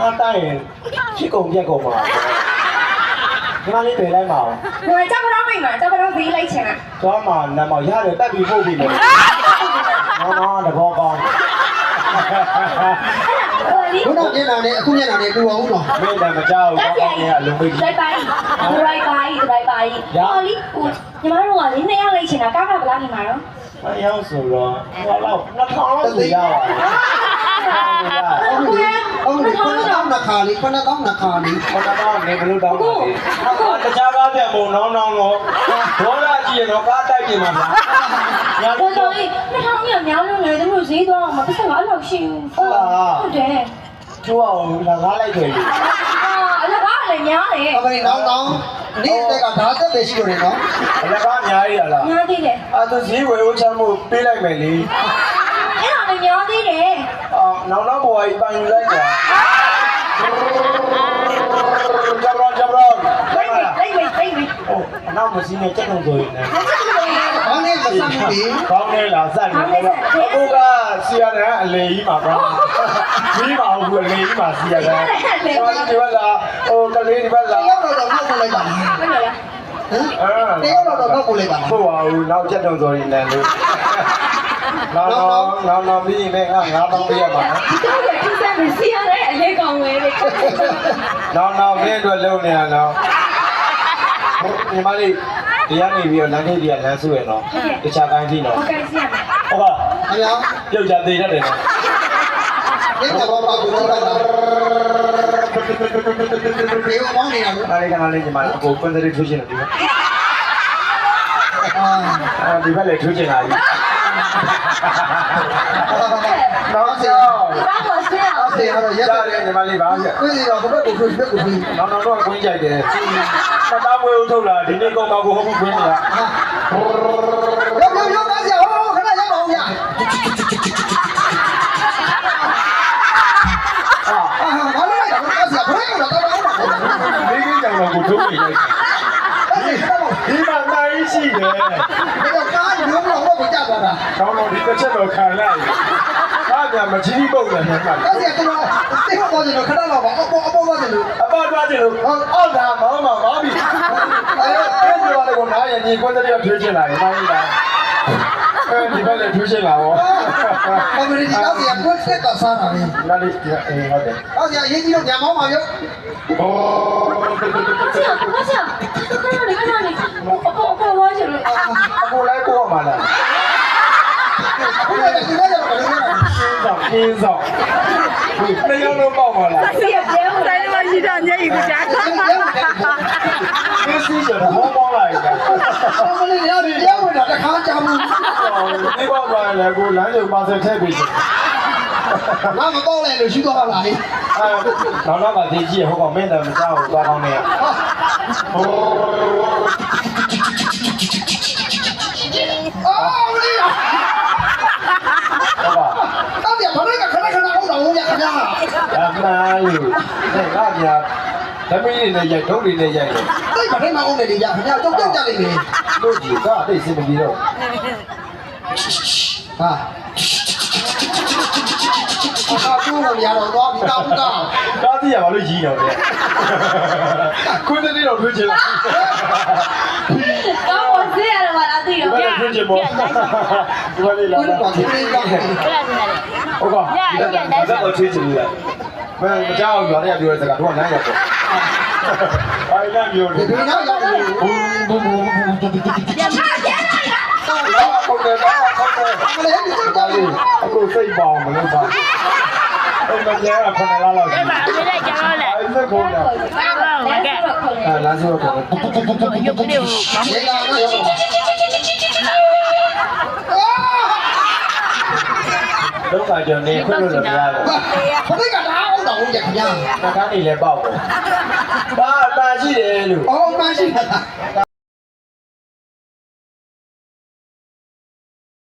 အားတိုက်ရင်ဖြစ်ကုန်ပြက်ကုန်ပါဒီမလေးတွေ့လိုက်ပါဦး 我找不到妹妹，找不到谁来请啊？ သွားမှာနမောင်ရတယ်တက်ပြီးပို့ပြီးမယ်နော်တဘောကောင်း 你 ဘုရားမျက်နှာနဲ့အခုမျက်နှာနဲ့တူအောင်နော် မင်းလည်းမကြောက်ဘူးကောင်းကောင်းကြီးအလုံးမိတ်ကြီး 拜拜，拜拜。哦，你们如果你那样来请啊，刚刚不拉你买了。 မရောက်ဆိုတော့ဟောတော့2000လောက်ဆိုရပါ ဟုတ်လေဟုတ်လေခဏတော့နှခါလေးခဏတော့နှခါလေး ခဏတော့နေဘလို့တောင်းပါလေတခြားကားပြန်ပုံနောင်းနောင်းတော့ဒေါ်လာကြည့်ရတော့ကားတိုက်နေမှာဗျာ 我同意，那他们苗路来的路谁多嘛？不是我老心。对。 ကျိုးအောင်လာကားလိုက်တယ် 啊，那哪来苗嘞？ အမလေးနောက်တော့နေ့တက်ကဓာတ်သက်ပဲရှိလို့နော် အလကားအများကြီးလား 苗的嘞。 အဲ့ဒါဈေးဝယ်ဦးချမ်းမှုပေးလိုက်မယ်လေ 你哪来苗的嘞？ နောက်နောက်ဘဝကြီးပိုင်ယူလိုက်တာဂျဘရော来没。 ဟုတ်အနောက်မစင်းနဲ့ချက်ကုန်ဆိုရင်လည်း ဘာနဲ့မဆမ်းဘူးလေ ကောင်းနေလားစက်နေတော့အခုကဆီရတဲ့အလေကြီးမှာပေါ့ကြီးပါဘူးအလေကြီးမှာဆီရတယ်ဒီဘက်လာဟိုကလေးဒီဘက် တ လာ ယောက်တော့တော့နှုတ်ပို့လိုက်ပါဟမ် 为什么呀？ တယောက်တော့နှုတ်ပို့လိုက်ပါ ဟုတ်ပါဘူးနောက်ချက်တုံဆိုရင်လည်းလို့နောက်ပြီးရင်ငါ9000ပေးရမှာ 你这个就在没事啊嘞，你讲喂嘞。 နောက်မင်းအတွက်လုံနေရတော့ညီမလေးတရားနေပြီးတော့လမ်းထိပ်တွေကလမ်းဆုရတော့တခြားတိုင်းကြည့်တော့ 我感谢你。 ဟုတ်ပါ အများ ပြုတ်ကြသေးတယ်နော် ဒီကတော့ပါဘူးတော့တာဒီကမောင်းနေတာလို့ အားလေးကလေးညီမလေးအကိုကွန်စရီထူးချင်တယ်ဒီဘက် အာ ဒီဘက်လည်းထူးချင်တာကြီးနောက်ကြော 帮我睡啊！ ဆေးရတော့ရက် ရ တယ် တယ်ညီမလေးပါပြ ခွေးစီတော့ဘက်ကိုခွေးဘက်ကိုခွေး နောက်တော့ကွင်းကြိုက်တယ်ဖတ်သားဝဲဦးထုတ်လာဒီနေ့ကောင်မကိုဟုတ်ကွင်းနေတာ ရောက်ပါစေဟောခဏရောက်ပါဦးဗျာအာဘာလို့လဲတော့ဆရာဘယ်လိုတော့တော့ပါ ဒီကိကြောင်တော့ကိုထုတ်နေလိုက်ဒီမှာနိုင်ရှိတယ် ဒီတော့ကားမျိုးတော့ဟောကိုကြသွားတာ ကောင်းတော့ဒီတစ်ချက်တော့ခံလိုက်အားကြမကြီးပုတ်တယ်နဲ့မှတ် တော့ဆရာကတော့တိဟောတော့ကျွန်တော်ခဏတော့ပါအပေါ်သွားတယ်လို့ အပေါ်သွားတယ်လို့အောက်တာမောင်းမောင်းပြီအဲ့ဒီလိုကိုနားရင်ဒီကွန်းတဲ့ထွေးချင်လာရင်မိုင်းလာဒီဘက်လည်းထွေးချင်လာရော အမေရိကန်တော့ဆရာကိုစက်ကစားတာလေ နားလေးအေးဟုတ်တယ် တော့ဆရာရေးကြီးတော့ညမောင်းပါရုပ် 哦，我想，看到你，我去了。我来过嘛了， အခုလည်းဒီကရောက်တော့欣赏，没有人报嘛了，是也别我在那边遇到你一个家。这是小的好报来的， အမလေးရပြီရောက်ဝင်တာတခါကြောင်ဘူး 你报过来我篮球把这太贵了， ငါမတော့လဲလို့ရှိတော့ပါလား 哎，老老把这些好讲没得，没啥好抓方面，哦， အော်လေး 好吧， တော့ဆရာဘာလို့ခဏဟုတ်တော့ဘူးဗျာခင်ဗျာ 哪有，那家，咱们人家头里的人， တိတ်မထိုင်မအောင်နေလေဗျာခင်ဗျာကြောက်ကြလိမ့်မယ် 都几个对是不比了， ဟာအာတူလို့ရတော့တော့ဒီတော့တော့ 家底下把都移了的，坤在那头推起来。刚我睡了嘛，那对ဒီဘက်ထွေးချင်ပေါ့ဒီဘက်လေးလာ ဘယ်လိုပါလဲတော့ ဟုတ်ပါဒီဘက်ထွေးချင်လေဘယ်မကြောက်ရွာတဲ့ပြောတဲ့စကားတော့နိုင်ရပေါ့အိုင်လန်မျိုး ဒီ လေ တော့ရောက်တယ် ဘူးဟုတ်တယ်ဟုတ်တယ် အမလေးဒီတော့ ဒါလေးအခုစိတ်ပေါအောင်မလုပ်ပါအဲ့မကျန်ကခဏလာလောက်ရှိ 没来讲了嘞， အဲ့ဒါကိုလည်း လမ်းစိုးတော့ 又不溜， ရေလာတော့ရောက် တော့ကကြောင့်နေခွင့်လို့လည်းမရဘူး ဘယ်ကတော့ဟုတ်တော့ဗျာခင်ဗျာ နှာခမ်းနေလည်းပေါက်ပေါ့ပါရှိတယ်လို့ အော်မရှိတာ